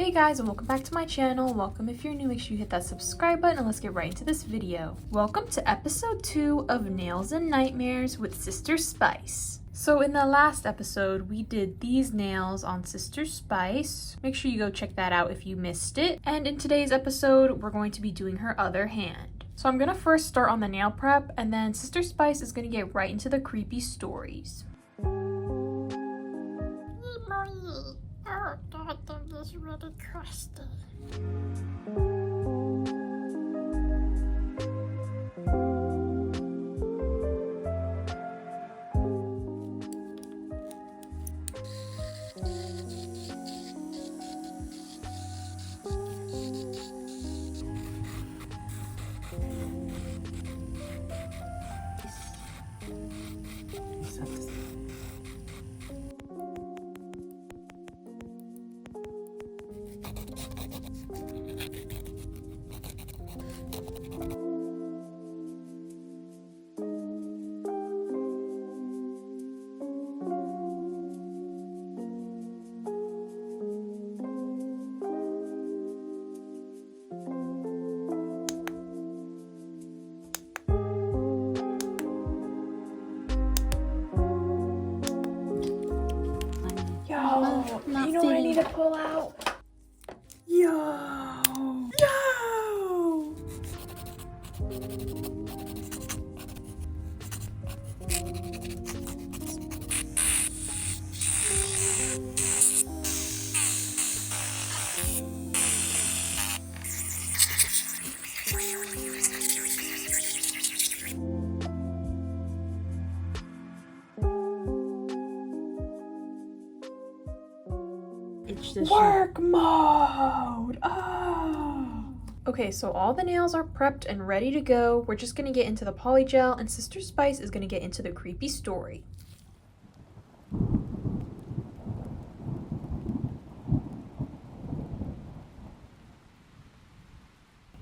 Hey guys, and welcome back to my channel. Welcome if you're new, make sure you hit that subscribe button and let's get right into this video. Welcome to episode 2 of Nails and Nightmares with Sister Spice. So in the last episode, we did these nails on Sister Spice. Make sure you go check that out if you missed it. And in today's episode, we're going to be doing her other hand. So I'm gonna first start on the nail prep, and then Sister Spice is gonna get right into the creepy stories. Oh God, that is really crusty. You know what I need to pull out? Yo! Work mode! Oh. Okay, so all the nails are prepped and ready to go. We're just gonna get into the polygel, and Sister Spice is gonna get into the creepy story.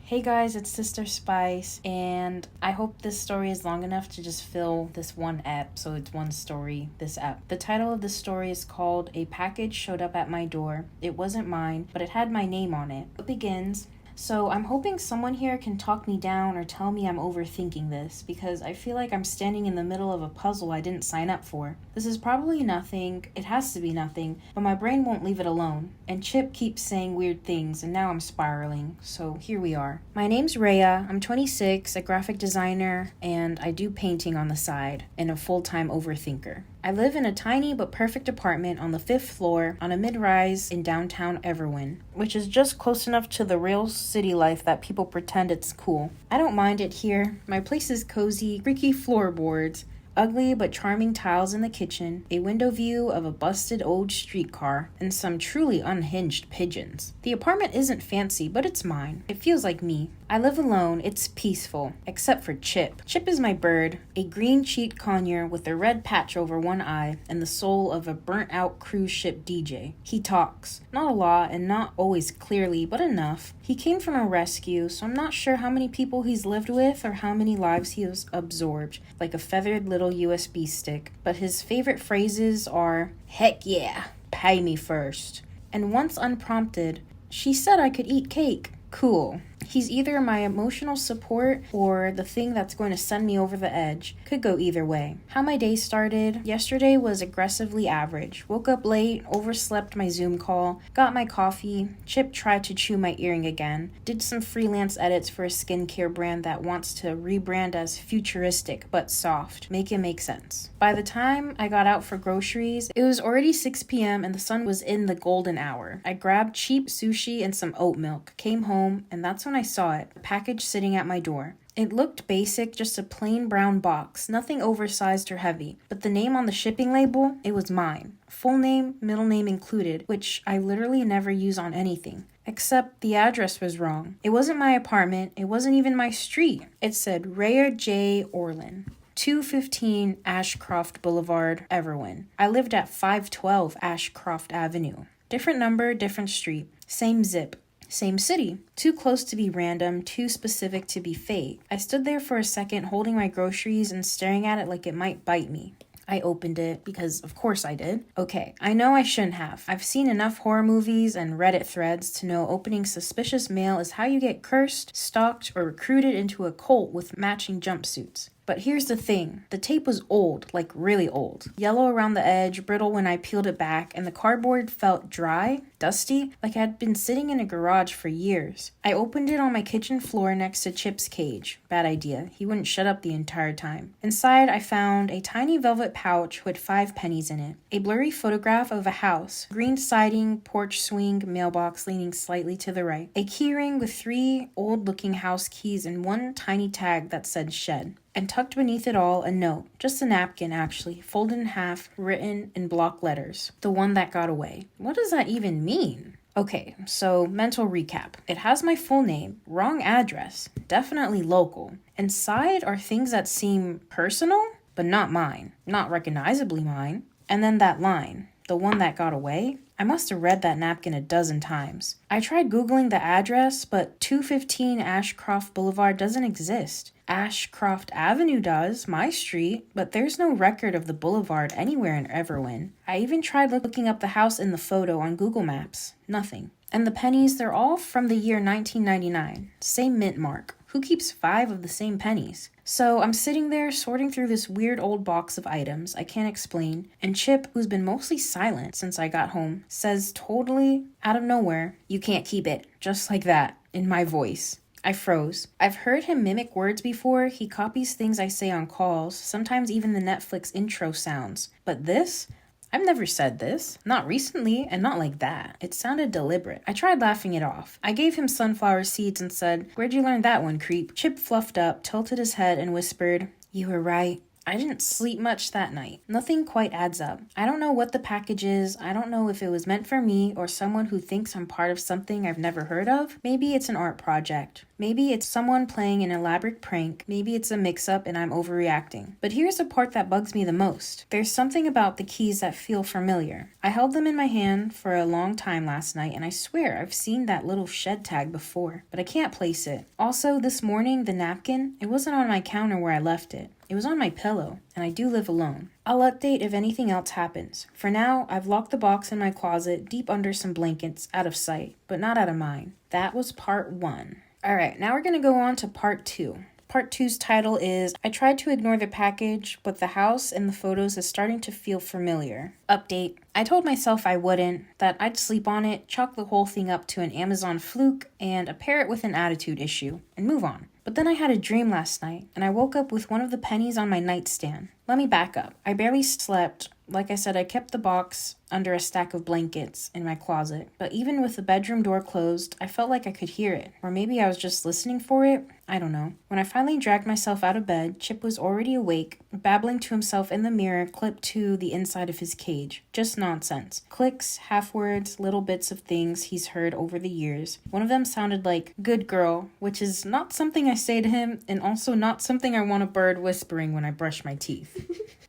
Hey guys, it's Sister Spice, and I hope this story is long enough to just fill this one app, so it's one story, this app. The title of the story is called A Package Showed Up at My Door. It wasn't mine, but it had my name on it. It begins, so I'm hoping someone here can talk me down or tell me I'm overthinking this, because I feel like I'm standing in the middle of a puzzle I didn't sign up for. This is probably nothing, it has to be nothing, but my brain won't leave it alone. And Chip keeps saying weird things, and now I'm spiraling, so here we are. My name's Rhea, I'm 26, a graphic designer, and I do painting on the side, and a full-time overthinker. I live in a tiny but perfect apartment on the 5th floor on a mid-rise in downtown Everwin, which is just close enough to the real city life that people pretend it's cool. I don't mind it here. My place is cozy, creaky floorboards, ugly but charming tiles in the kitchen, a window view of a busted old streetcar, and some truly unhinged pigeons. The apartment isn't fancy, but it's mine. It feels like me. I live alone, it's peaceful, except for Chip. Chip is my bird, a green-cheeked conure with a red patch over one eye and the soul of a burnt-out cruise ship DJ. He talks, not a lot and not always clearly, but enough. He came from a rescue, so I'm not sure how many people he's lived with or how many lives he has absorbed, like a feathered little USB stick. But his favorite phrases are, "Heck yeah, pay me first." And once unprompted, "She said I could eat cake." Cool. He's either my emotional support or the thing that's going to send me over the edge. Could go either way. How my day started. Yesterday was aggressively average. Woke up late, overslept my Zoom call, got my coffee. Chip tried to chew my earring again. Did some freelance edits for a skincare brand that wants to rebrand as futuristic but soft. Make it make sense. By the time I got out for groceries, it was already 6 p.m. and the sun was in the golden hour. I grabbed cheap sushi and some oat milk, came home, and that's when I saw it, a package sitting at my door. It looked basic, just a plain brown box, nothing oversized or heavy. But the name on the shipping label, it was mine. Full name, middle name included, which I literally never use on anything. Except the address was wrong. It wasn't my apartment, it wasn't even my street. It said Rhea J. Orlin. 215 Ashcroft Boulevard, Everwin. I lived at 512 Ashcroft Avenue. Different number, different street. Same zip. Same city. Too close to be random, too specific to be fate. I stood there for a second holding my groceries and staring at it like it might bite me. I opened it because of course I did. Okay, I know I shouldn't have. I've seen enough horror movies and Reddit threads to know opening suspicious mail is how you get cursed, stalked, or recruited into a cult with matching jumpsuits. But here's the thing, the tape was old, like really old. Yellow around the edge, brittle when I peeled it back, and the cardboard felt dry, dusty, like I had been sitting in a garage for years. I opened it on my kitchen floor next to Chip's cage. Bad idea, he wouldn't shut up the entire time. Inside, I found a tiny velvet pouch with 5 pennies in it, a blurry photograph of a house, green siding, porch swing, mailbox leaning slightly to the right, a keyring with 3 old-looking house keys and 1 tiny tag that said shed. And tucked beneath it all, a note. Just a napkin, actually, folded in half, written in block letters. The one that got away. What does that even mean? Okay, so mental recap. It has my full name, wrong address, definitely local. Inside are things that seem personal, but not mine. Not recognizably mine. And then that line, the one that got away. I must have read that napkin a dozen times. I tried Googling the address, but 215 Ashcroft Boulevard doesn't exist. Ashcroft Avenue does, my street, but there's no record of the boulevard anywhere in Everwyn. I even tried looking up the house in the photo on Google Maps. Nothing. And the pennies, they're all from the year 1999. Same mint mark. Who keeps 5 of the same pennies? So I'm sitting there sorting through this weird old box of items I can't explain, and Chip, who's been mostly silent since I got home, says totally out of nowhere, "You can't keep it." Just like that, in my voice. I froze. I've heard him mimic words before. He copies things I say on calls, sometimes even the Netflix intro sounds. But this? I've never said this. Not recently, and not like that. It sounded deliberate. I tried laughing it off. I gave him sunflower seeds and said, "Where'd you learn that one, creep?" Chip fluffed up, tilted his head, and whispered, "You were right." I didn't sleep much that night. Nothing quite adds up. I don't know what the package is. I don't know if it was meant for me or someone who thinks I'm part of something I've never heard of. Maybe it's an art project. Maybe it's someone playing an elaborate prank. Maybe it's a mix-up and I'm overreacting. But here's the part that bugs me the most. There's something about the keys that feel familiar. I held them in my hand for a long time last night and I swear I've seen that little shed tag before, but I can't place it. Also, this morning, the napkin, it wasn't on my counter where I left it. It was on my pillow, and I do live alone. I'll update if anything else happens. For now, I've locked the box in my closet deep under some blankets, out of sight, but not out of mind. That was part 1. Alright, now we're going to go on to part 2. Part 2's title is, I tried to ignore the package, but the house and the photos is starting to feel familiar. Update. I told myself I wouldn't, that I'd sleep on it, chalk the whole thing up to an Amazon fluke, and a parrot with an attitude issue, and move on. But then I had a dream last night, and I woke up with one of the pennies on my nightstand. Let me back up. I barely slept. Like I said, I kept the box under a stack of blankets in my closet. But even with the bedroom door closed, I felt like I could hear it. Or maybe I was just listening for it. I don't know. When I finally dragged myself out of bed, Chip was already awake, babbling to himself in the mirror clipped to the inside of his cage. Just nonsense. Clicks, half-words, little bits of things he's heard over the years. One of them sounded like, "good girl," which is not something I say to him, and also not something I want a bird whispering when I brush my teeth.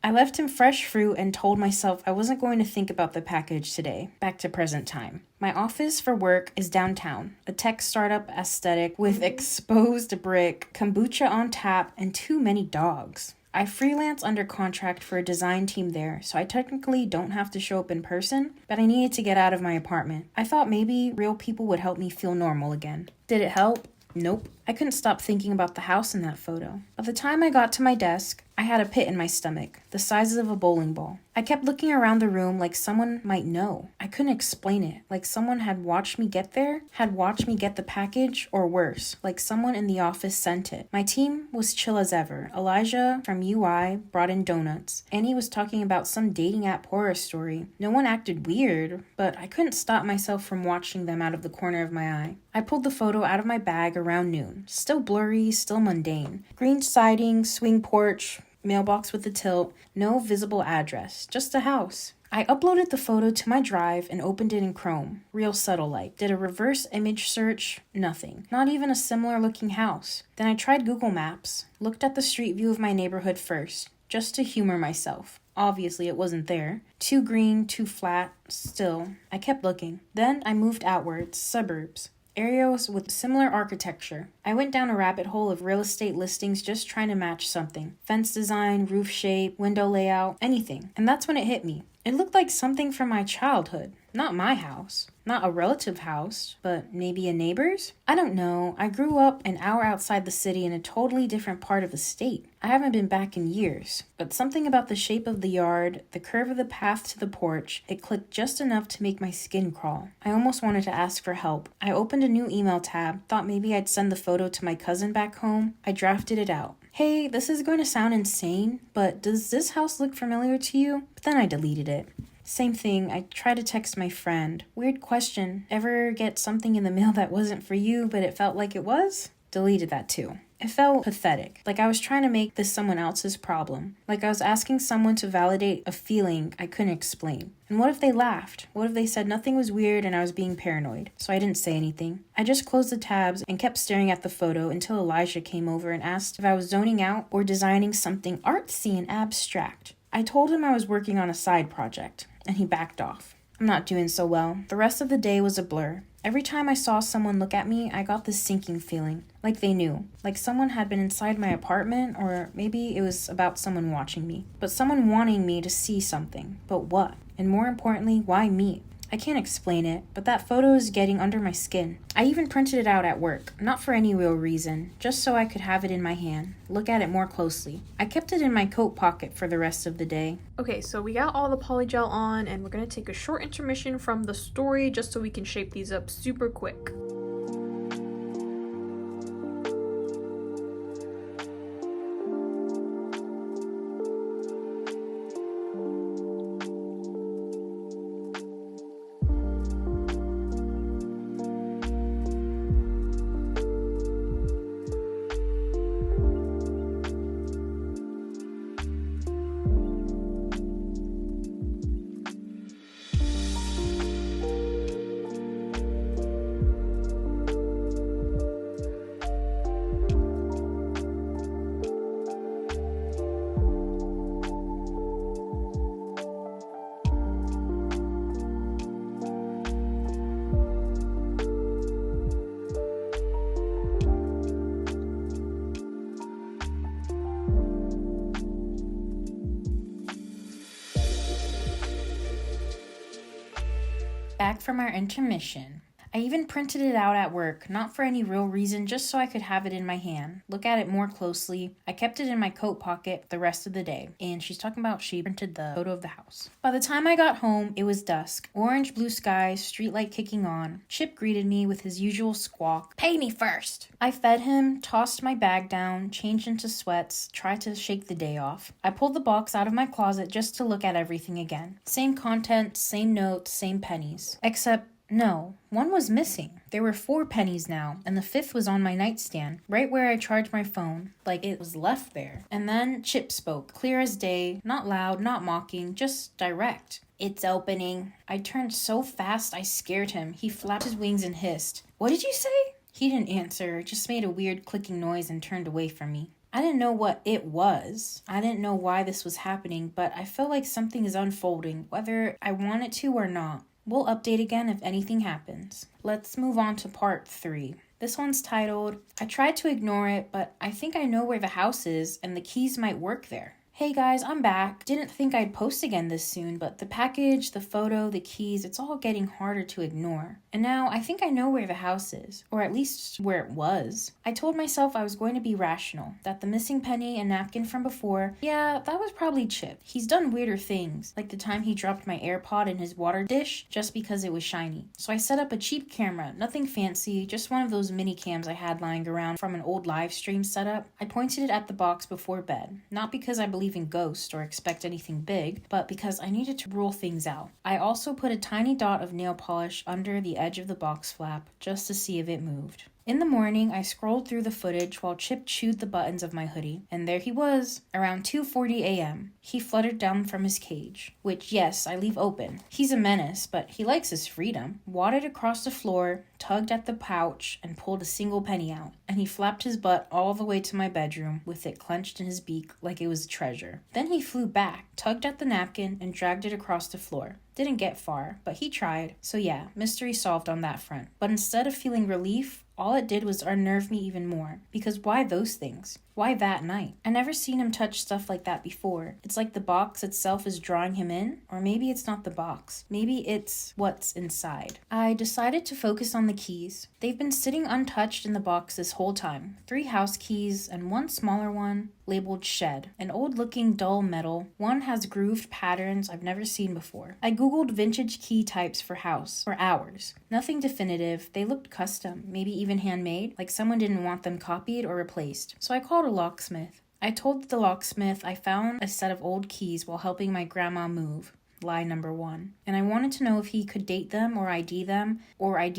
I left him fresh fruit and told myself I wasn't going to think about the package today. Back to present time. My office for work is downtown, a tech startup aesthetic with exposed brick, kombucha on tap, and too many dogs. I freelance under contract for a design team there, so I technically don't have to show up in person, but I needed to get out of my apartment. I thought maybe real people would help me feel normal again. Did it help? Nope. I couldn't stop thinking about the house in that photo. By the time I got to my desk, I had a pit in my stomach, the size of a bowling ball. I kept looking around the room like someone might know. I couldn't explain it, like someone had watched me get there, had watched me get the package, or worse, like someone in the office sent it. My team was chill as ever. Elijah from UI brought in donuts. Annie was talking about some dating app horror story. No one acted weird, but I couldn't stop myself from watching them out of the corner of my eye. I pulled the photo out of my bag around noon. Still blurry, still mundane. Green siding, swing porch, mailbox with a tilt, no visible address, just a house. I uploaded the photo to my drive and opened it in Chrome, real subtle like. Did a reverse image search, nothing. Not even a similar looking house. Then I tried Google Maps, looked at the street view of my neighborhood first, just to humor myself. Obviously it wasn't there. Too green, too flat, still. I kept looking. Then I moved outwards, suburbs. areas with similar architecture. I went down a rabbit hole of real estate listings just trying to match something. Fence design, roof shape, window layout, anything. And that's when it hit me. It looked like something from my childhood. Not my house. Not a relative house, but maybe a neighbor's? I don't know. I grew up an hour outside the city in a totally different part of the state. I haven't been back in years, but something about the shape of the yard, the curve of the path to the porch, it clicked just enough to make my skin crawl. I almost wanted to ask for help. I opened a new email tab, thought maybe I'd send the photo to my cousin back home. I drafted it out. Hey, this is going to sound insane, but does this house look familiar to you? But then I deleted it. Same thing, I tried to text my friend. Weird question. Ever get something in the mail that wasn't for you, but it felt like it was? Deleted that too. It felt pathetic, like I was trying to make this someone else's problem. Like I was asking someone to validate a feeling I couldn't explain. And what if they laughed? What if they said nothing was weird and I was being paranoid? So I didn't say anything. I just closed the tabs and kept staring at the photo until Elijah came over and asked if I was zoning out or designing something artsy and abstract. I told him I was working on a side project, and he backed off. I'm not doing so well. The rest of the day was a blur. Every time I saw someone look at me, I got this sinking feeling, like they knew, like someone had been inside my apartment, or maybe it was about someone watching me, but someone wanting me to see something. But what? And more importantly, why me? I can't explain it, but that photo is getting under my skin. I even printed it out at work, not for any real reason, just so I could have it in my hand, look at it more closely. I kept it in my coat pocket for the rest of the day. Okay, so we got all the polygel on, and we're gonna take a short intermission from the story just so we can shape these up super quick. Back from our intermission. I even printed it out at work, not for any real reason, just so I could have it in my hand, look at it more closely. I kept it in my coat pocket the rest of the day, and she's talking about she printed the photo of the house. By the time I got home, it was dusk. Orange blue skies, streetlight kicking on. Chip greeted me with his usual squawk, "Pay me first." I fed him, tossed my bag down, changed into sweats, tried to shake the day off. I pulled the box out of my closet just to look at everything again. Same content, same notes, same pennies. Except no, one was missing. There were 4 pennies now, and the 5th was on my nightstand, right where I charged my phone, like it was left there. And then Chip spoke, clear as day, not loud, not mocking, just direct. "It's opening." I turned so fast I scared him. He flapped his wings and hissed, "What did you say?" He didn't answer, just made a weird clicking noise and turned away from me. I didn't know what it was. I didn't know why this was happening, but I felt like something is unfolding, whether I want it to or not. We'll update again if anything happens. Let's move on to part 3. This one's titled, "I tried to ignore it, but I think I know where the house is and the keys might work there." Hey guys, I'm back. Didn't think I'd post again this soon, but the package, the photo, the keys, it's all getting harder to ignore. And now I think I know where the house is, or at least where it was. I told myself I was going to be rational, that the missing penny and napkin from before, yeah, that was probably Chip. He's done weirder things, like the time he dropped my AirPod in his water dish just because it was shiny. So I set up a cheap camera, nothing fancy, just one of those mini cams I had lying around from an old live stream setup. I pointed it at the box before bed, not because I believe in ghosts or expect anything big, but because I needed to rule things out. I also put a tiny dot of nail polish under the edge of the box flap just to see if it moved. In the morning, I scrolled through the footage while Chip chewed the buttons of my hoodie, and there he was, around 2:40 a.m. He fluttered down from his cage, which, yes, I leave open. He's a menace, but he likes his freedom. Wadded across the floor, tugged at the pouch, and pulled a single penny out, and he flapped his butt all the way to my bedroom with it clenched in his beak like it was a treasure. Then he flew back, tugged at the napkin, and dragged it across the floor. Didn't get far, but he tried. So yeah, mystery solved on that front. But instead of feeling relief, all it did was unnerve me even more. Because why those things? Why that night? I never seen him touch stuff like that before. It's like the box itself is drawing him in, or maybe it's not the box. Maybe it's what's inside. I decided to focus on the keys. They've been sitting untouched in the box this whole time. 3 house keys and 1 smaller one labeled shed. An old-looking dull metal. One has grooved patterns I've never seen before. I googled vintage key types for house for hours. Nothing definitive. They looked custom, maybe even handmade, like someone didn't want them copied or replaced. So I called a locksmith. I told the locksmith I found a set of old keys while helping my grandma move. Lie number 1. And I wanted to know if he could date them, or ID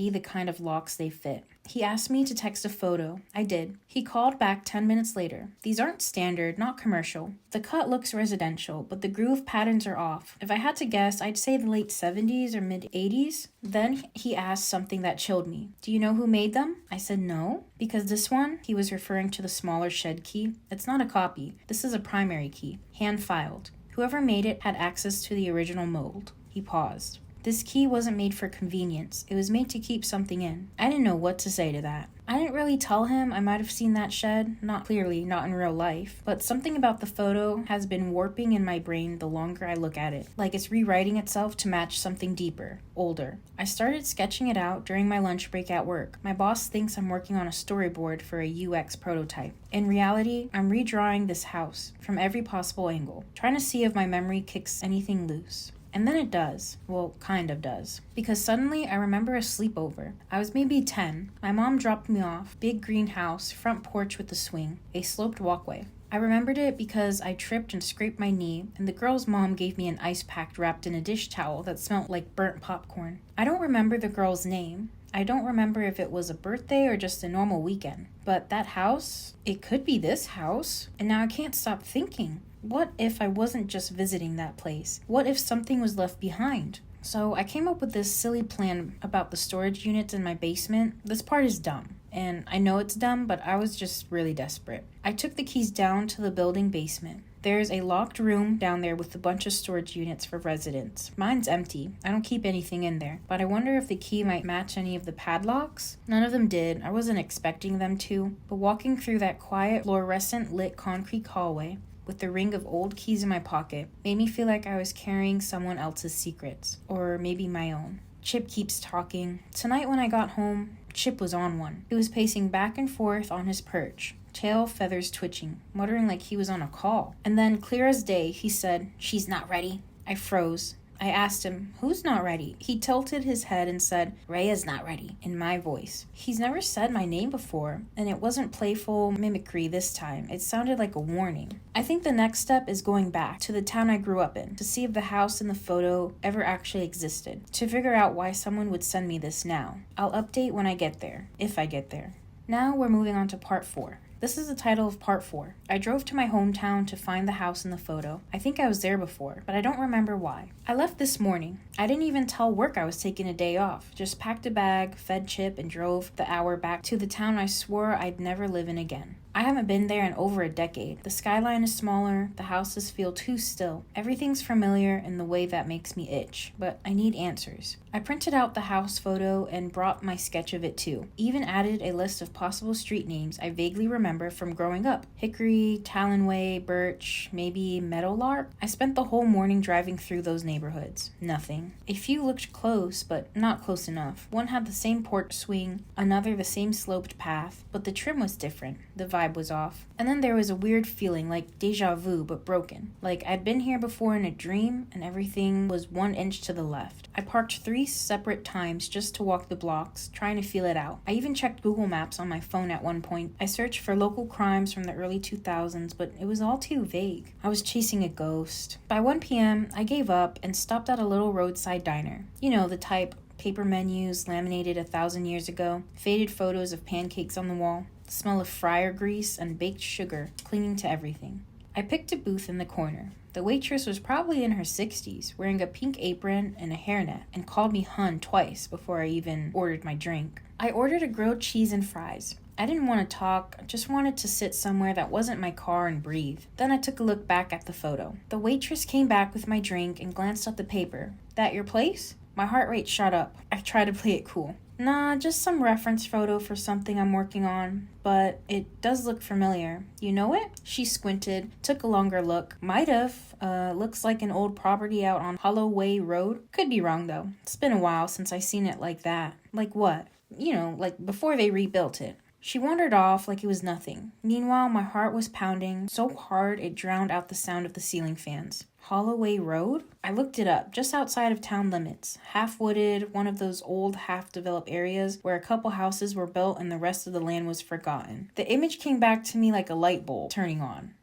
the kind of locks they fit. He asked me to text a photo. I did. He called back 10 minutes later. These aren't standard, not commercial. The cut looks residential, but the groove patterns are off. If I had to guess, I'd say the late 70s or mid 80s. Then he asked something that chilled me. Do you know who made them? I said no, because this one, he was referring to the smaller shed key. It's not a copy. This is a primary key, hand-filed. Whoever made it had access to the original mold. He paused. This key wasn't made for convenience. It was made to keep something in. I didn't know what to say to that. I didn't really tell him I might have seen that shed. Not clearly, not in real life. But something about the photo has been warping in my brain the longer I look at it. Like it's rewriting itself to match something deeper, older. I started sketching it out during my lunch break at work. My boss thinks I'm working on a storyboard for a UX prototype. In reality, I'm redrawing this house from every possible angle, trying to see if my memory kicks anything loose. And then it does. Well, kind of does. Because suddenly I remember a sleepover. I was maybe 10. My mom dropped me off. Big greenhouse, front porch with a swing, a sloped walkway. I remembered it because I tripped and scraped my knee, and the girl's mom gave me an ice pack wrapped in a dish towel that smelled like burnt popcorn. I don't remember the girl's name. I don't remember if it was a birthday or just a normal weekend. But that house, it could be this house. And now I can't stop thinking. What if I wasn't just visiting that place? What if something was left behind? So I came up with this silly plan about the storage units in my basement. This part is dumb. And I know it's dumb, but I was just really desperate. I took the keys down to the building basement. There's a locked room down there with a bunch of storage units for residents. Mine's empty. I don't keep anything in there. But I wonder if the key might match any of the padlocks? None of them did. I wasn't expecting them to. But walking through that quiet, fluorescent lit concrete hallway with the ring of old keys in my pocket made me feel like I was carrying someone else's secrets. Or maybe my own. Chip keeps talking. Tonight when I got home, Chip was on one. He was pacing back and forth on his perch, tail feathers twitching, muttering like he was on a call. And then, clear as day, he said, "She's not ready." I froze. I asked him, "Who's not ready?" He tilted his head and said, "Rhea's not ready," in my voice. He's never said my name before, and it wasn't playful mimicry this time. It sounded like a warning. I think the next step is going back to the town I grew up in, to see if the house in the photo ever actually existed, to figure out why someone would send me this now. I'll update when I get there, if I get there. Now we're moving on to part 4. This is the title of part 4. I drove to my hometown to find the house in the photo. I think I was there before, but I don't remember why. I left this morning. I didn't even tell work I was taking a day off. Just packed a bag, fed Chip, and drove the hour back to the town I swore I'd never live in again. I haven't been there in over a decade. The skyline is smaller, the houses feel too still. Everything's familiar in the way that makes me itch, but I need answers. I printed out the house photo and brought my sketch of it too. Even added a list of possible street names I vaguely remember from growing up. Hickory, Talonway, Birch, maybe Meadowlark. I spent the whole morning driving through those neighborhoods. Nothing. A few looked close, but not close enough. One had the same porch swing, another the same sloped path, but the trim was different. The vibe was off. And then there was a weird feeling, like deja vu, but broken. Like I'd been here before in a dream, and everything was 1 inch to the left. I parked 3 separate times just to walk the blocks, trying to feel it out. I even checked Google Maps on my phone at one point. I searched for local crimes from the early 2000s, but it was all too vague. I was chasing a ghost. By 1 p.m., I gave up and stopped at a little roadside diner. You know, the type paper menus laminated 1,000 years ago, faded photos of pancakes on the wall, the smell of fryer grease and baked sugar clinging to everything. I picked a booth in the corner. The waitress was probably in her 60s, wearing a pink apron and a hairnet, and called me hun twice before I even ordered my drink. I ordered a grilled cheese and fries. I didn't want to talk, I just wanted to sit somewhere that wasn't my car and breathe. Then I took a look back at the photo. The waitress came back with my drink and glanced at the paper. "That your place?" My heart rate shot up. I tried to play it cool. "Nah, just some reference photo for something I'm working on, but it does look familiar. You know it?" She squinted, took a longer look. "Might have. Looks like an old property out on Holloway Road. Could be wrong though. It's been a while since I seen it like that." "Like what?" "You know, like before they rebuilt it." She wandered off like it was nothing. Meanwhile, my heart was pounding so hard it drowned out the sound of the ceiling fans. Holloway Road? I looked it up, just outside of town limits. Half-wooded, one of those old, half-developed areas where a couple houses were built and the rest of the land was forgotten. The image came back to me like a light bulb turning on.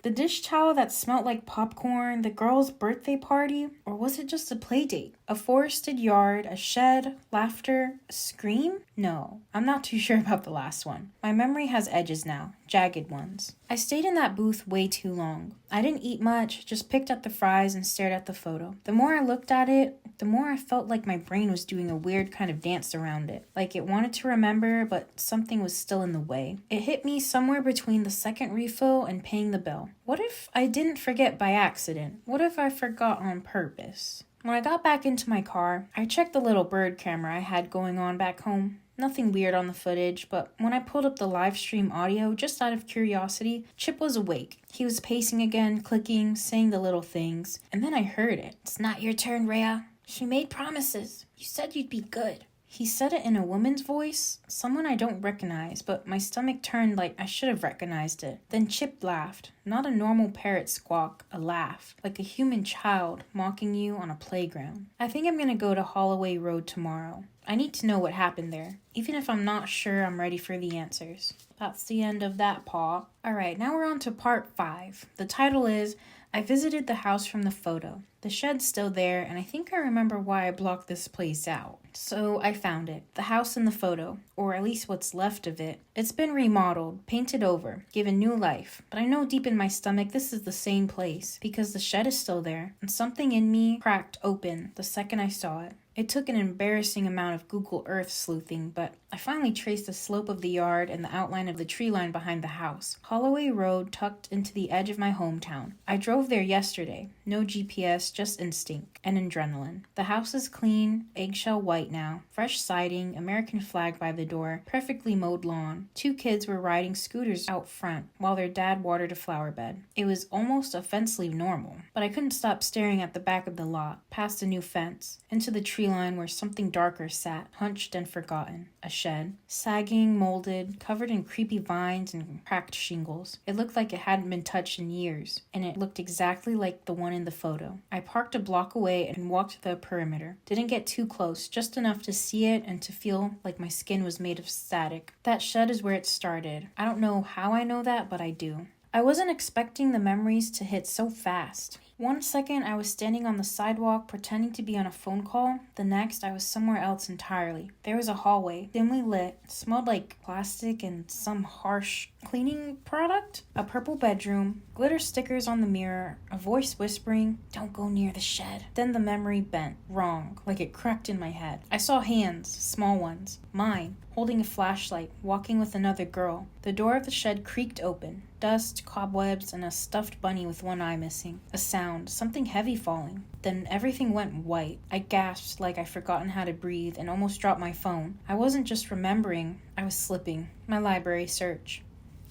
The dish towel that smelled like popcorn, the girl's birthday party, or was it just a play date? A forested yard, a shed, laughter, a scream? No, I'm not too sure about the last one. My memory has edges now, jagged ones. I stayed in that booth way too long. I didn't eat much, just picked up the fries and stared at the photo. The more I looked at it, the more I felt like my brain was doing a weird kind of dance around it. Like it wanted to remember, but something was still in the way. It hit me somewhere between the second refill and paying the bill. What if I didn't forget by accident? What if I forgot on purpose? When I got back into my car, I checked the little bird camera I had going on back home. Nothing weird on the footage, but when I pulled up the live stream audio just out of curiosity, Chip was awake. He was pacing again, clicking, saying the little things, and then I heard it. "It's not your turn, Rhea. She made promises. You said you'd be good." He said it in a woman's voice, someone I don't recognize, but my stomach turned like I should have recognized it. Then Chip laughed, not a normal parrot squawk, a laugh, like a human child mocking you on a playground. I think I'm gonna go to Holloway Road tomorrow. I need to know what happened there, even if I'm not sure I'm ready for the answers. That's the end of that paw. Alright, now we're on to part 5. The title is, I visited the house from the photo. The shed's still there, and I think I remember why I blocked this place out. So I found it. The house in the photo, or at least what's left of it. It's been remodeled, painted over, given new life. But I know deep in my stomach this is the same place, because the shed is still there, and something in me cracked open the second I saw it. It took an embarrassing amount of Google Earth sleuthing, but I finally traced the slope of the yard and the outline of the tree line behind the house. Holloway Road tucked into the edge of my hometown. I drove there yesterday. No GPS, just instinct and adrenaline. The house is clean, eggshell white now. Fresh siding, American flag by the door, perfectly mowed lawn. 2 kids were riding scooters out front while their dad watered a flower bed. It was almost offensively normal, but I couldn't stop staring at the back of the lot, past a new fence, into the tree line where something darker sat, hunched and forgotten. A shed, sagging, molded, covered in creepy vines and cracked shingles. It looked like it hadn't been touched in years, and it looked exactly like the one in the photo. I parked a block away and walked the perimeter. Didn't get too close, just enough to see it and to feel like my skin was made of static. That shed is where it started. I don't know how I know that, but I do. I wasn't expecting the memories to hit so fast. One second I was standing on the sidewalk pretending to be on a phone call. The next I was somewhere else entirely. There was a hallway, dimly lit, smelled like plastic and some harsh cleaning product. A purple bedroom, glitter stickers on the mirror, a voice whispering, "Don't go near the shed." Then the memory bent, wrong, like it cracked in my head. I saw hands, small ones, mine, holding a flashlight, walking with another girl. The door of the shed creaked open. Dust, cobwebs, and a stuffed bunny with one eye missing. A sound, something heavy falling. Then everything went white. I gasped like I'd forgotten how to breathe and almost dropped my phone. I wasn't just remembering, I was slipping. My library search.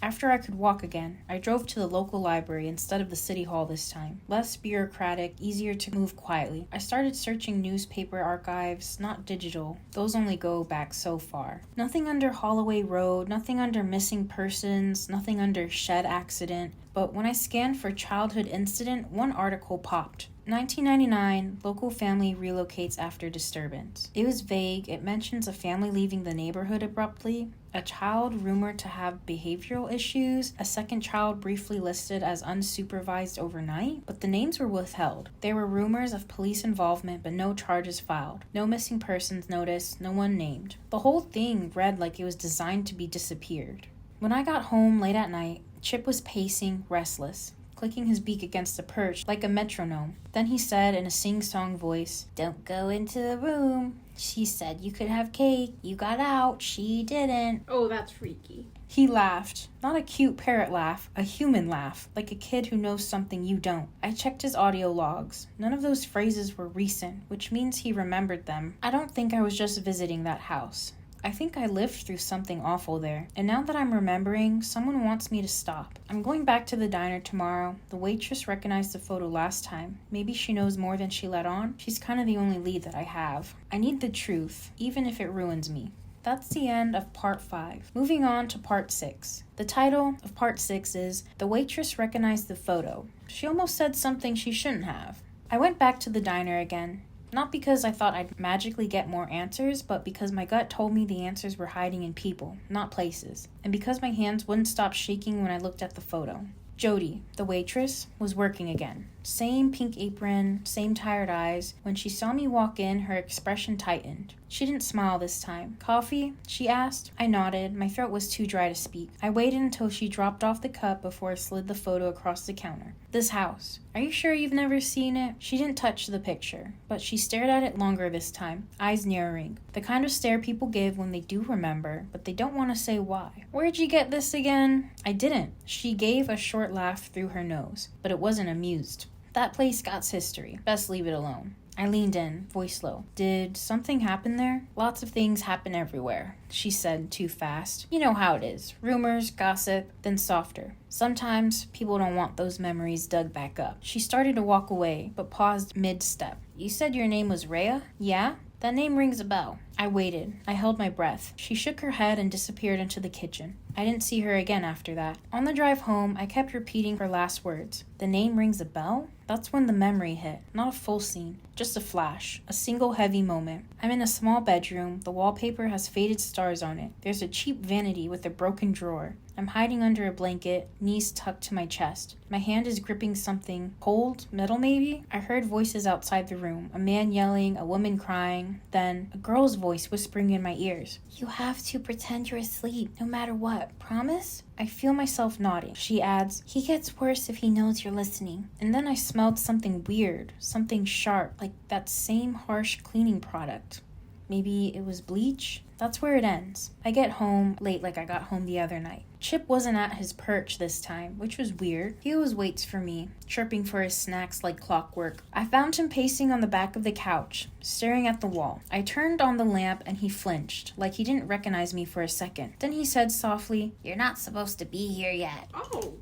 After I could walk again, I drove to the local library instead of the city hall this time. Less bureaucratic, easier to move quietly. I started searching newspaper archives, not digital. Those only go back so far. Nothing under Holloway Road, nothing under missing persons, nothing under shed accident. But when I scanned for childhood incident, one article popped. 1999, local family relocates after disturbance. It was vague. It mentions a family leaving the neighborhood abruptly, a child rumored to have behavioral issues, a second child briefly listed as unsupervised overnight, but the names were withheld. There were rumors of police involvement, but no charges filed. No missing persons notice, no one named. The whole thing read like it was designed to be disappeared. When I got home late at night, Chip was pacing, restless, clicking his beak against the perch like a metronome. Then he said in a sing-song voice, "Don't go into the room. She said you could have cake. You got out. She didn't." Oh, that's freaky. He laughed. Not a cute parrot laugh, a human laugh, like a kid who knows something you don't. I checked his audio logs. None of those phrases were recent, which means he remembered them. I don't think I was just visiting that house. I think I lived through something awful there, and now that I'm remembering, someone wants me to stop. I'm going back to the diner tomorrow. The waitress recognized the photo last time. Maybe she knows more than she let on. She's kind of the only lead that I have. I need the truth, even if it ruins me. That's the end of part 5. Moving on to part 6. The title of part 6 is "The Waitress Recognized the Photo." She almost said something she shouldn't have. I went back to the diner again. Not because I thought I'd magically get more answers, but because my gut told me the answers were hiding in people, not places. And because my hands wouldn't stop shaking when I looked at the photo. Jody, the waitress, was working again. Same pink apron, same tired eyes. When she saw me walk in, her expression tightened. She didn't smile this time. "Coffee?" she asked. I nodded. My throat was too dry to speak. I waited until she dropped off the cup before I slid the photo across the counter. "This house. Are you sure you've never seen it?" She didn't touch the picture, but she stared at it longer this time, eyes narrowing. The kind of stare people give when they do remember, but they don't want to say why. "Where'd you get this again?" I didn't. She gave a short laugh through her nose, but it wasn't amused. "That place got history. Best leave it alone." I leaned in, voice low. "Did something happen there?" "Lots of things happen everywhere," she said too fast. "You know how it is. Rumors, gossip," then softer. "Sometimes people don't want those memories dug back up." She started to walk away, but paused mid-step. "You said your name was Rhea?" "Yeah? That name rings a bell." I waited. I held my breath. She shook her head and disappeared into the kitchen. I didn't see her again after that. On the drive home, I kept repeating her last words. "The name rings a bell?" That's when the memory hit. Not a full scene, just a flash, a single heavy moment. I'm in a small bedroom. The wallpaper has faded stars on it. There's a cheap vanity with a broken drawer. I'm hiding under a blanket, knees tucked to my chest. My hand is gripping something cold, metal maybe? I heard voices outside the room, a man yelling, a woman crying, then a girl's voice whispering in my ears. "You have to pretend you're asleep, no matter what. Promise?" I feel myself nodding. She adds, "He gets worse if he knows you're listening." And then I smelled something weird, something sharp, like that same harsh cleaning product. Maybe it was bleach? That's where it ends. I get home late like I got home the other night. Chip wasn't at his perch this time, which was weird. He always waits for me, chirping for his snacks like clockwork. I found him pacing on the back of the couch, staring at the wall. I turned on the lamp and he flinched, like he didn't recognize me for a second. Then he said softly, "You're not supposed to be here yet." Oh.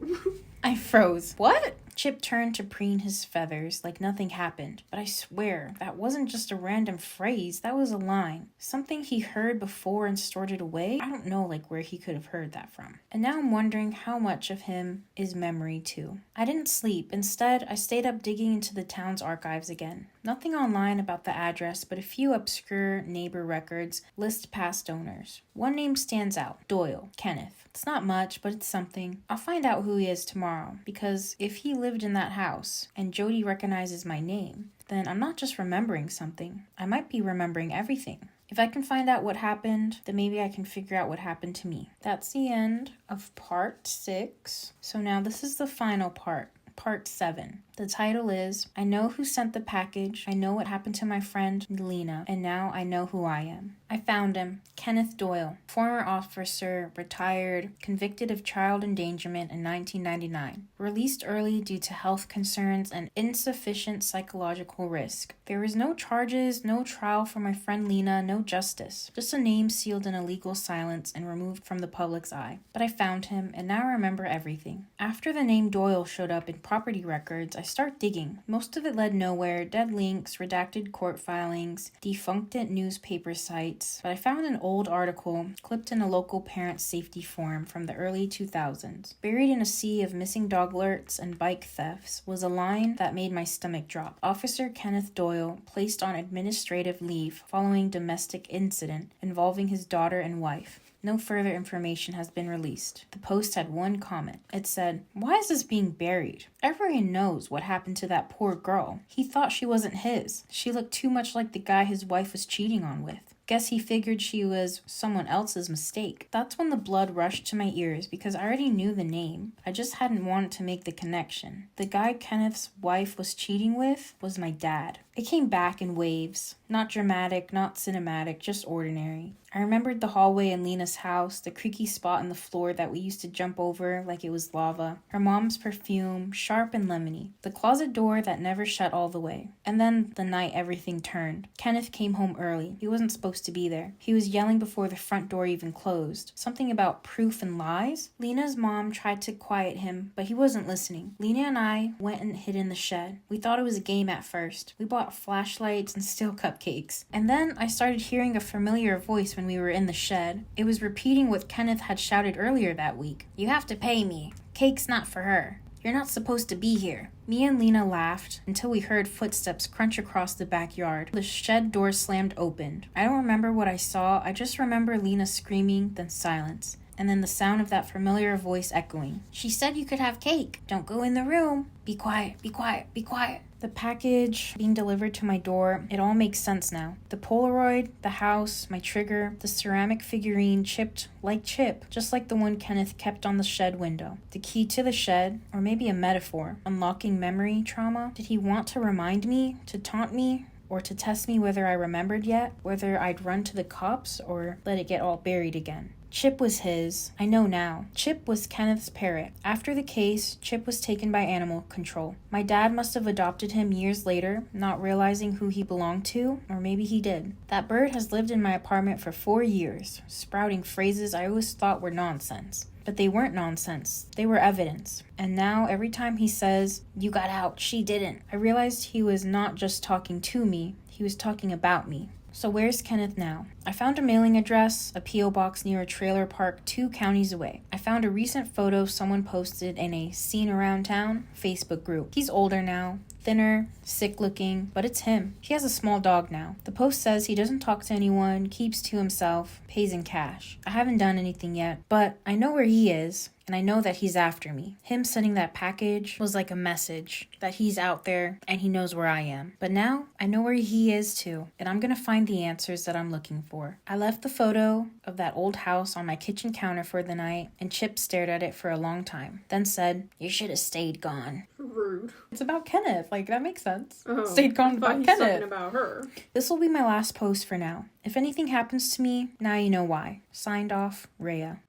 I froze. "What?" Chip turned to preen his feathers like nothing happened. But I swear, that wasn't just a random phrase, that was a line. Something he heard before and stored it away? I don't know where he could have heard that from. And now I'm wondering how much of him is memory too. I didn't sleep. Instead, I stayed up digging into the town's archives again. Nothing online about the address, but a few obscure neighbor records list past owners. One name stands out, Doyle, Kenneth. It's not much, but it's something. I'll find out who he is tomorrow, because if he lived in that house and Jody recognizes my name, then I'm not just remembering something. I might be remembering everything. If I can find out what happened, then maybe I can figure out what happened to me. That's the end of part 6. So now this is the final part. Part 7. The title is, I Know Who Sent the Package, I Know What Happened to My Friend Lena, and Now I Know Who I Am. I found him, Kenneth Doyle, former officer, retired, convicted of child endangerment in 1999, released early due to health concerns and insufficient psychological risk. There was no charges, no trial for my friend Lena, no justice, just a name sealed in a legal silence and removed from the public's eye. But I found him, and now I remember everything. After the name Doyle showed up in property records, I start digging. Most of it led nowhere, dead links, redacted court filings, defunct newspaper sites, but I found an old article clipped in a local parent safety forum from the early 2000s. Buried in a sea of missing dog alerts and bike thefts was a line that made my stomach drop. Officer Kenneth Doyle placed on administrative leave following domestic incident involving his daughter and wife. No further information has been released. The post had one comment. It said, "Why is this being buried? Everyone knows what happened to that poor girl. He thought she wasn't his. She looked too much like the guy his wife was cheating on with. Guess he figured she was someone else's mistake." That's when the blood rushed to my ears because I already knew the name. I just hadn't wanted to make the connection. The guy Kenneth's wife was cheating with was my dad. It came back in waves. Not dramatic, not cinematic, just ordinary. I remembered the hallway in Lena's house, the creaky spot in the floor that we used to jump over like it was lava, her mom's perfume, sharp and lemony, the closet door that never shut all the way. And then the night everything turned. Kenneth came home early. He wasn't supposed to be there. He was yelling before the front door even closed. Something about proof and lies? Lena's mom tried to quiet him, but he wasn't listening. Lena and I went and hid in the shed. We thought it was a game at first. We bought flashlights and steel cupcakes. And then I started hearing a familiar voice when we were in the shed. It was repeating what Kenneth had shouted earlier that week. "You have to pay me. Cake's not for her. You're not supposed to be here." Me and Lena laughed until we heard footsteps crunch across the backyard. The shed door slammed open. I don't remember what I saw. I just remember Lena screaming, then silence. And then the sound of that familiar voice echoing. "She said you could have cake. Don't go in the room. Be quiet, be quiet, be quiet." The package being delivered to my door, it all makes sense now. The Polaroid, the house, my trigger, the ceramic figurine chipped like Chip, just like the one Kenneth kept on the shed window. The key to the shed, or maybe a metaphor, unlocking memory trauma. Did he want to remind me, to taunt me, or to test me whether I remembered yet, whether I'd run to the cops or let it get all buried again? Chip was his. I know now. Chip was Kenneth's parrot. After the case, Chip was taken by animal control. My dad must have adopted him years later, not realizing who he belonged to, or maybe he did. That bird has lived in my apartment for 4 years, sprouting phrases I always thought were nonsense. But they weren't nonsense. They were evidence. And now, every time he says, "You got out, she didn't," I realized he was not just talking to me, he was talking about me. So where's Kenneth now? I found a mailing address, a P.O. box near a trailer park 2 counties away. I found a recent photo someone posted in a Seen Around Town Facebook group. He's older now, thinner, sick looking, but it's him. He has a small dog now. The post says he doesn't talk to anyone, keeps to himself, pays in cash. I haven't done anything yet, but I know where he is. And I know that he's after me. Him sending that package was like a message that he's out there and he knows where I am. But now I know where he is too, and I'm gonna find the answers that I'm looking for. I left the photo of that old house on my kitchen counter for the night, and Chip stared at it for a long time, then said, "You should have stayed gone." Rude. It's about Kenneth. Like, that makes sense. Oh, Stayed gone about he's Kenneth. talking about her. This will be my last post for now. If anything happens to me, now you know why. Signed off, Rhea.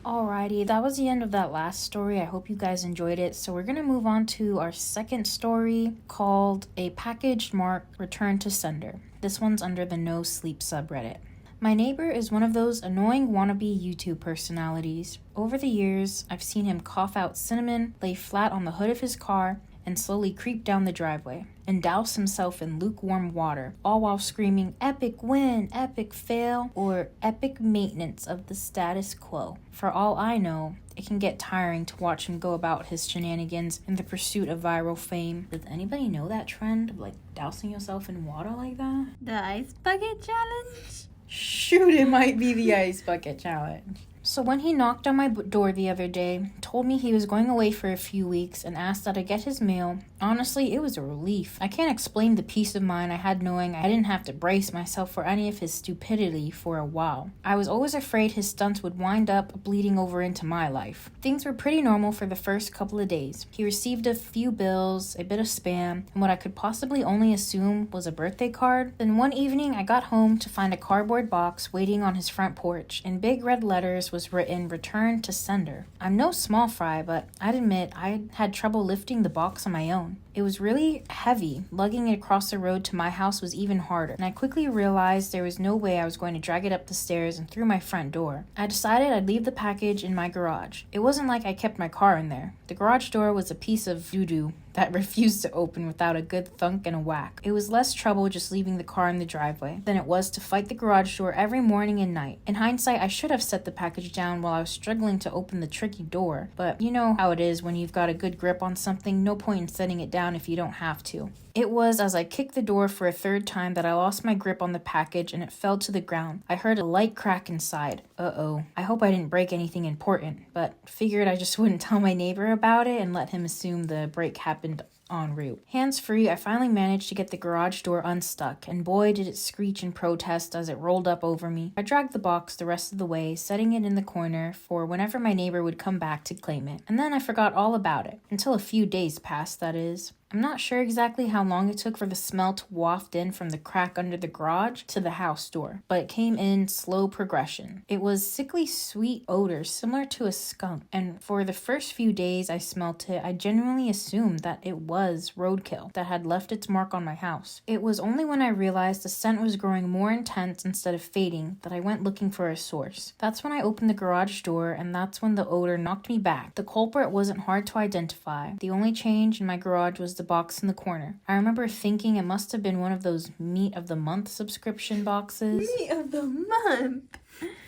Alrighty, that was the end of that last story. I hope you guys enjoyed it. So we're going to move on to our second story called A Package Marked Return to Sender. This one's under the No Sleep subreddit. My neighbor is one of those annoying wannabe YouTube personalities. Over the years, I've seen him cough out cinnamon, lay flat on the hood of his car, and slowly creep down the driveway and douse himself in lukewarm water, all while screaming, "Epic win, epic fail," or "epic maintenance of the status quo." For all I know, it can get tiring to watch him go about his shenanigans in the pursuit of viral fame. Does anybody know that trend of, like, dousing yourself in water like that? The ice bucket challenge? Shoot, it might be the ice bucket challenge. So when he knocked on my door the other day, told me he was going away for a few weeks, and asked that I get his mail, honestly, it was a relief. I can't explain the peace of mind I had knowing I didn't have to brace myself for any of his stupidity for a while. I was always afraid his stunts would wind up bleeding over into my life. Things were pretty normal for the first couple of days. He received a few bills, a bit of spam, and what I could possibly only assume was a birthday card. Then one evening I got home to find a cardboard box waiting on his front porch. In big red letters was written, "Return to Sender." I'm no small fry, but I'd admit I had trouble lifting the box on my own. It It was really heavy. Lugging it across the road to my house was even harder, and I quickly realized there was no way I was going to drag it up the stairs and through my front door. I decided I'd leave the package in my garage. It wasn't like I kept my car in there. The garage door was a piece of doo-doo that refused to open without a good thunk and a whack. It was less trouble just leaving the car in the driveway than it was to fight the garage door every morning and night. In hindsight, I should have set the package down while I was struggling to open the tricky door, but you know how it is when you've got a good grip on something, no point in setting it down if you don't have to. It was as I kicked the door for a third time that I lost my grip on the package and it fell to the ground. I heard a light crack inside. Uh-oh. I hope I didn't break anything important, but figured I just wouldn't tell my neighbor about it and let him assume the break happened en route. Hands-free, I finally managed to get the garage door unstuck, and boy did it screech in protest as it rolled up over me. I dragged the box the rest of the way, setting it in the corner for whenever my neighbor would come back to claim it. And then I forgot all about it. Until a few days passed, that is. I'm not sure exactly how long it took for the smell to waft in from the crack under the garage to the house door, but it came in slow progression. It was sickly sweet odor similar to a skunk, and for the first few days I smelt it, I genuinely assumed that it was roadkill that had left its mark on my house. It was only when I realized the scent was growing more intense instead of fading that I went looking for a source. That's when I opened the garage door, and that's when the odor knocked me back. The culprit wasn't hard to identify. The only change in my garage was the box in the corner. I remember thinking it must have been one of those meat of the month subscription boxes. Meat of the month?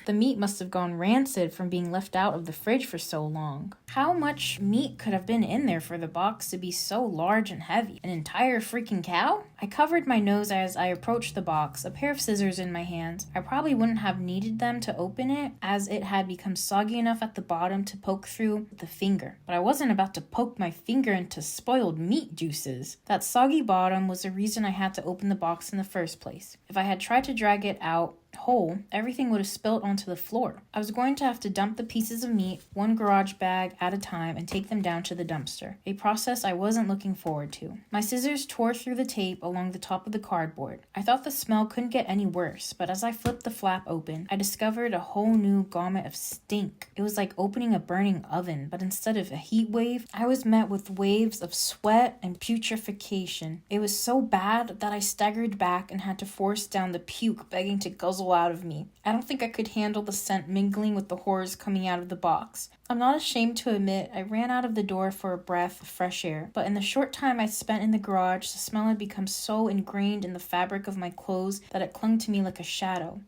The meat must have gone rancid from being left out of the fridge for so long. How much meat could have been in there for the box to be so large and heavy? An entire freaking cow? I covered my nose as I approached the box, a pair of scissors in my hands. I probably wouldn't have needed them to open it, as it had become soggy enough at the bottom to poke through with the finger. But I wasn't about to poke my finger into spoiled meat juices. That soggy bottom was the reason I had to open the box in the first place. If I had tried to drag it out whole, everything would have spilled onto the floor. I was going to have to dump the pieces of meat, one garage bag at a time, and take them down to the dumpster, a process I wasn't looking forward to. My scissors tore through the tape along the top of the cardboard. I thought the smell couldn't get any worse, but as I flipped the flap open, I discovered a whole new gamut of stink. It was like opening a burning oven, but instead of a heat wave, I was met with waves of sweat and putrefaction. It was so bad that I staggered back and had to force down the puke begging to guzzle out of me. I don't think I could handle the scent mingling with the horrors coming out of the box. I'm not ashamed to admit I ran out of the door for a breath of fresh air, but in the short time I spent in the garage, the smell had become so ingrained in the fabric of my clothes that it clung to me like a shadow.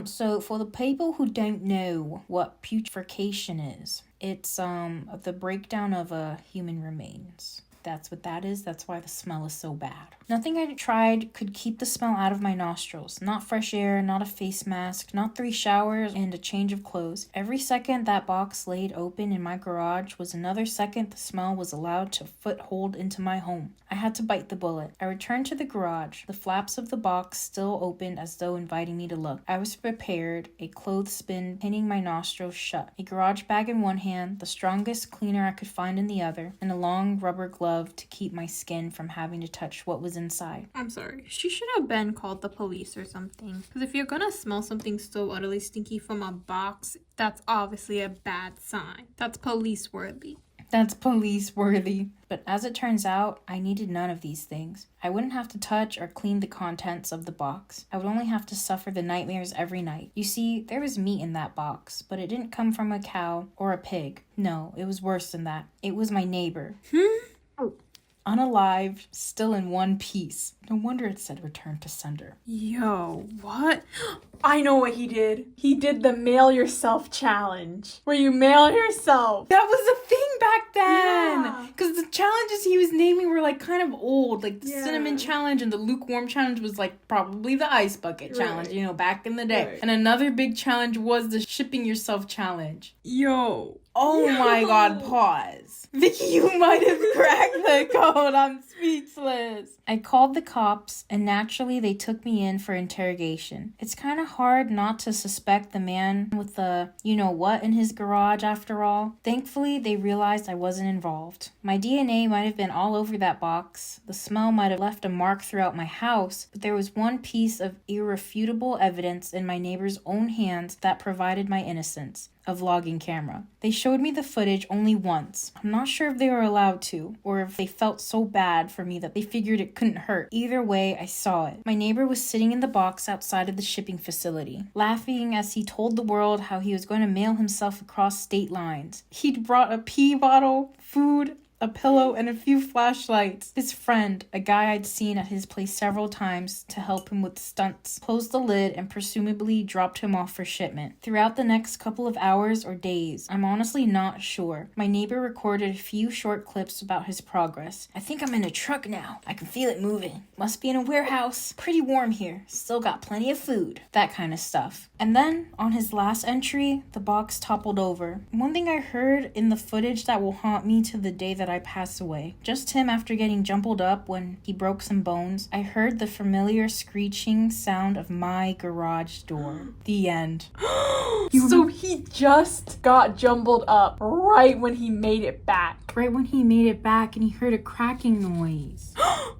So for the people who don't know what putrefaction is, it's the breakdown of human remains. That's what that is. That's why the smell is so bad. Nothing I tried could keep the smell out of my nostrils. Not fresh air, not a face mask, not 3 showers and a change of clothes. Every second that box laid open in my garage was another second the smell was allowed to foothold into my home. I had to bite the bullet. I returned to the garage. The flaps of the box still opened as though inviting me to look. I was prepared, a clothespin pinning my nostrils shut, a garage bag in one hand, the strongest cleaner I could find in the other, and a long rubber glove to keep my skin from having to touch what was inside. I'm sorry. She should have been called the police or something. Because if you're gonna smell something so utterly stinky from a box, that's obviously a bad sign. That's police-worthy. That's police-worthy. But as it turns out, I needed none of these things. I wouldn't have to touch or clean the contents of the box. I would only have to suffer the nightmares every night. You see, there was meat in that box, but it didn't come from a cow or a pig. No, it was worse than that. It was my neighbor. Unalive, still in one piece. No wonder it said return to sender. Yo, what? I know what he did. He did the mail yourself challenge, where you mail yourself. That was a thing back then! Yeah. Because the challenges he was naming were like kind of old. Like the cinnamon challenge and the lukewarm challenge was like probably the ice bucket challenge, you know, back in the day. Right. And another big challenge was the shipping yourself challenge. Yo. Oh my god, pause. Vicky, you might have cracked the code. I'm speechless. I called the cops, and naturally they took me in for interrogation. It's kind of hard not to suspect the man with the you-know-what in his garage after all. Thankfully, they realized I wasn't involved. My DNA might have been all over that box. The smell might have left a mark throughout my house, but there was one piece of irrefutable evidence in my neighbor's own hands that provided my innocence. a vlogging camera. They showed me the footage only once. I'm not sure if they were allowed to, or if they felt so bad for me that they figured it couldn't hurt. Either way, I saw it. My neighbor was sitting in the box outside of the shipping facility, laughing as he told the world how he was going to mail himself across state lines. He'd brought a pee bottle, food, a pillow, and a few flashlights. His friend, a guy I'd seen at his place several times to help him with stunts, closed the lid and presumably dropped him off for shipment. Throughout the next couple of hours or days, I'm honestly not sure, my neighbor recorded a few short clips about his progress. I think I'm in a truck now. I can feel it moving. Must be in a warehouse. Pretty warm here. Still got plenty of food. That kind of stuff. And then, on his last entry, the box toppled over. One thing I heard in the footage that will haunt me to the day that I pass away. Just him after getting jumbled up when he broke some bones. I heard the familiar screeching sound of my garage door. The end. So he just got jumbled up right when he made it back. Right when he made it back and he heard a cracking noise.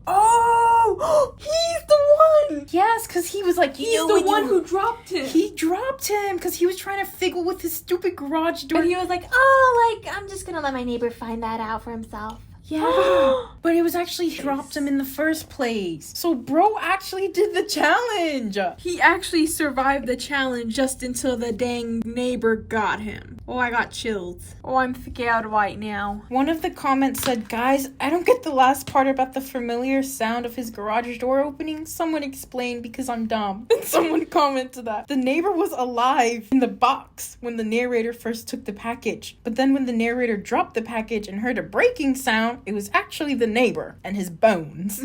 Oh! He's the one! Yes, because he was like, He's the one who dropped him. He dropped him because he was trying to fiddle with his stupid garage door. And he was like, I'm just gonna let my neighbor find that out for himself. Yeah, but it was actually dropped him in the first place. So bro actually did the challenge. he actually survived the challenge just until the dang neighbor got him. Oh, I got chills. Oh, I'm scared right now. One of the comments said, guys, I don't get the last part about the familiar sound of his garage door opening. Someone explain because I'm dumb. And someone commented that the neighbor was alive in the box when the narrator first took the package. But then when the narrator dropped the package and heard a breaking sound, it was actually the neighbor and his bones.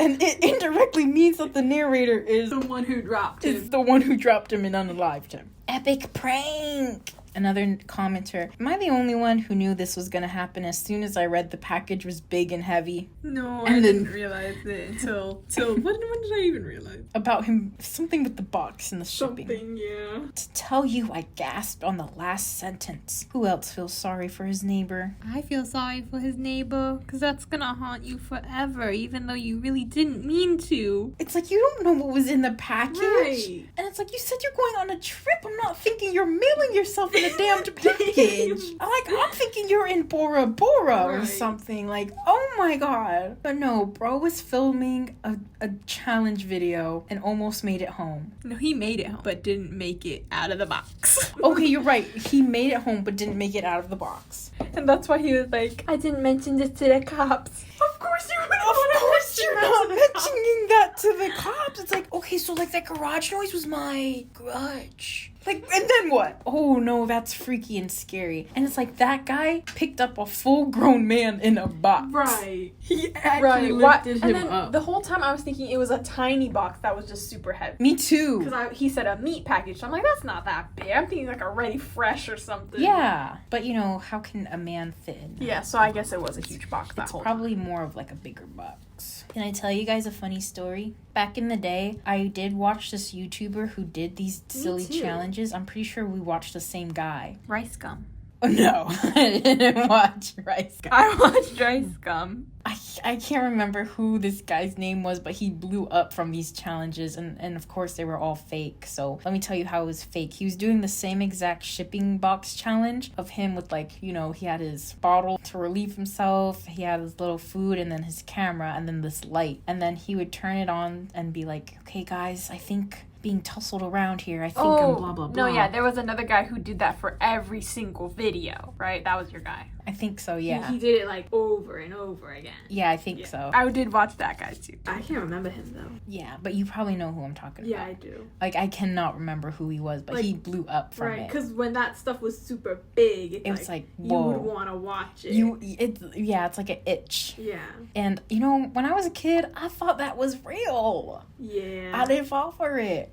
And it indirectly means that the narrator is The one who dropped him. the one who dropped him and unalived him. Epic prank! Another commenter, am I the only one who knew this was gonna happen as soon as I read the package was big and heavy? No, And I then- didn't realize it until when did I even realize? About him, something with the box and the shipping. Something, yeah. To tell you, I gasped on the last sentence. Who else feels sorry for his neighbor? I feel sorry for his neighbor, because that's gonna haunt you forever, even though you really didn't mean to. It's like you don't know what was in the package. Right. And it's like, you said you're going on a trip. I'm not thinking you're mailing yourself in a damned package. I'm thinking you're in Bora Bora or Right. something. Like, oh my god. But no, bro was filming a challenge video and almost made it home. No, he made it home, but didn't make it out of the box. Okay, you're right. He made it home but didn't make it out of the box. And that's why he was like, I didn't mention this to the cops. Of course you would Of course you're not mentioning that to the cops. It's like, okay, so like that garage noise was my garage. Like, and then what? Oh no, that's freaky and scary. And it's like that guy picked up a full-grown man in a box. Right. He actually What? lifted And him then up. the whole time I was thinking it was a tiny box that was just super heavy. Me too. Because he said a meat package. So I'm like, that's not that big. I'm thinking like already fresh or something. Yeah, but you know, how can a man fit in? Yeah, so I guess it was a huge box that It's whole probably more of like a bigger box. Can I tell you guys a funny story? Back in the day, I did watch this YouTuber who did these silly too. challenges. I'm pretty sure we watched the same guy. Rice gum. Oh no, I didn't watch Rice Gum. I watched Rice Gum. I can't remember who this guy's name was, but he blew up from these challenges, and of course they were all fake. So let me tell you how it was fake. He was doing the same exact shipping box challenge of him with, like, you know, he had his bottle to relieve himself, he had his little food, and then his camera, and then this light. And then he would turn it on and be like, okay guys, I think being tussled around here, I think I'm blah blah blah. No, yeah, there was another guy who did that for every single video, right? That was your guy. I think so, yeah. He did it like over and over again. Yeah, I think so. I did watch that guy too. I can't remember him though. Yeah, but you probably know who I'm talking Yeah, about. I do. Like, I cannot remember who he was, but Like, he blew up from Right, it. because when that stuff was super big, It was like, you whoa. would want to watch it. It's like an itch. Yeah. And, you know, when I was a kid, I thought that was real. Yeah. I didn't fall for it.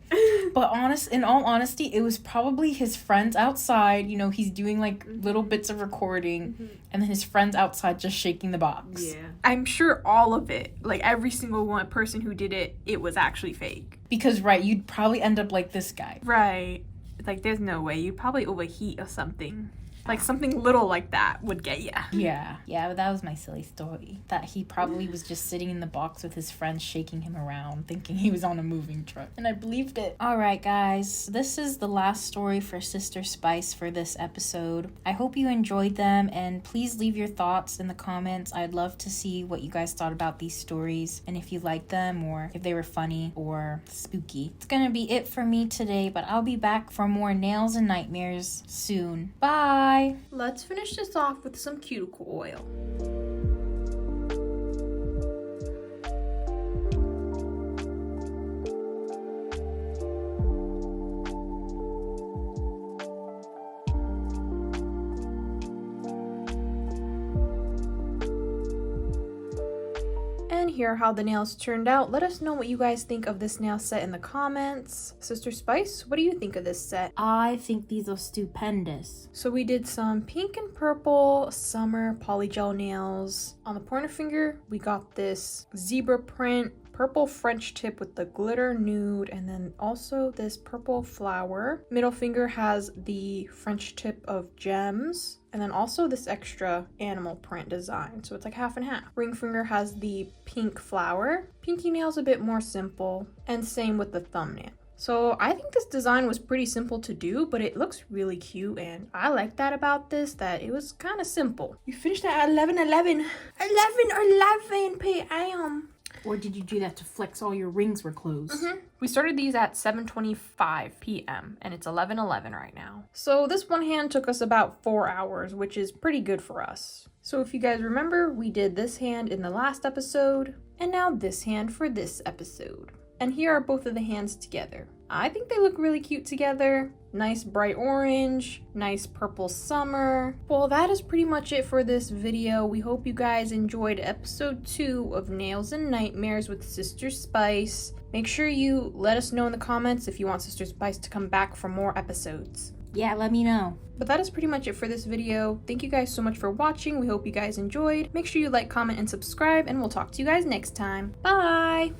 But in all honesty, it was probably his friends outside. You know, he's doing like little bits of recording, and then his friends outside just shaking the box. Yeah. I'm sure all of it, like every single one person who did it, it was actually fake. Because, right, you'd probably end up like this guy. Right. Like, there's no way. You'd probably overheat or something. Like something little like that would get ya. Yeah, but that was my silly story. That he probably was just sitting in the box with his friends shaking him around, thinking he was on a moving truck. And I believed it. Alright guys, this is the last story for Sister Spice for this episode. I hope you enjoyed them, and please leave your thoughts in the comments. I'd love to see what you guys thought about these stories, and if you liked them, or if they were funny or spooky. It's gonna be it for me today, but I'll be back for more Nails and Nightmares soon. Bye! Let's finish this off with some cuticle oil. And here are how the nails turned out. Let us know what you guys think of this nail set in the comments. Sister Spice, what do you think of this set? I think these are stupendous. So we did some pink and purple summer polygel nails. On the pointer finger, we got this zebra print, purple French tip with the glitter nude, and then also this purple flower. Middle finger has the French tip of gems, and then also this extra animal print design, so it's like half and half. Ring finger has the pink flower. Pinky nail's a bit more simple, and same with the thumbnail. So I think this design was pretty simple to do, but it looks really cute, and I like that about this, that it was kind of simple. You finished that at 11 p.m. Or did you do that to flex all your rings were closed? We started these at 7:25 p.m. and it's 11:11 right now. So this one hand took us about 4 hours, which is pretty good for us. So if you guys remember, we did this hand in the last episode, and now this hand for this episode. And here are both of the hands together. I think they look really cute together. Nice bright orange, nice purple summer. Well, that is pretty much it for this video. We hope you guys enjoyed episode 2 of Nails and Nightmares with Sister Spice. Make sure you let us know in the comments if you want Sister Spice to come back for more episodes. Yeah, let me know. But that is pretty much it for this video. Thank you guys so much for watching. We hope you guys enjoyed. Make sure you like, comment, and subscribe, and we'll talk to you guys next time. Bye!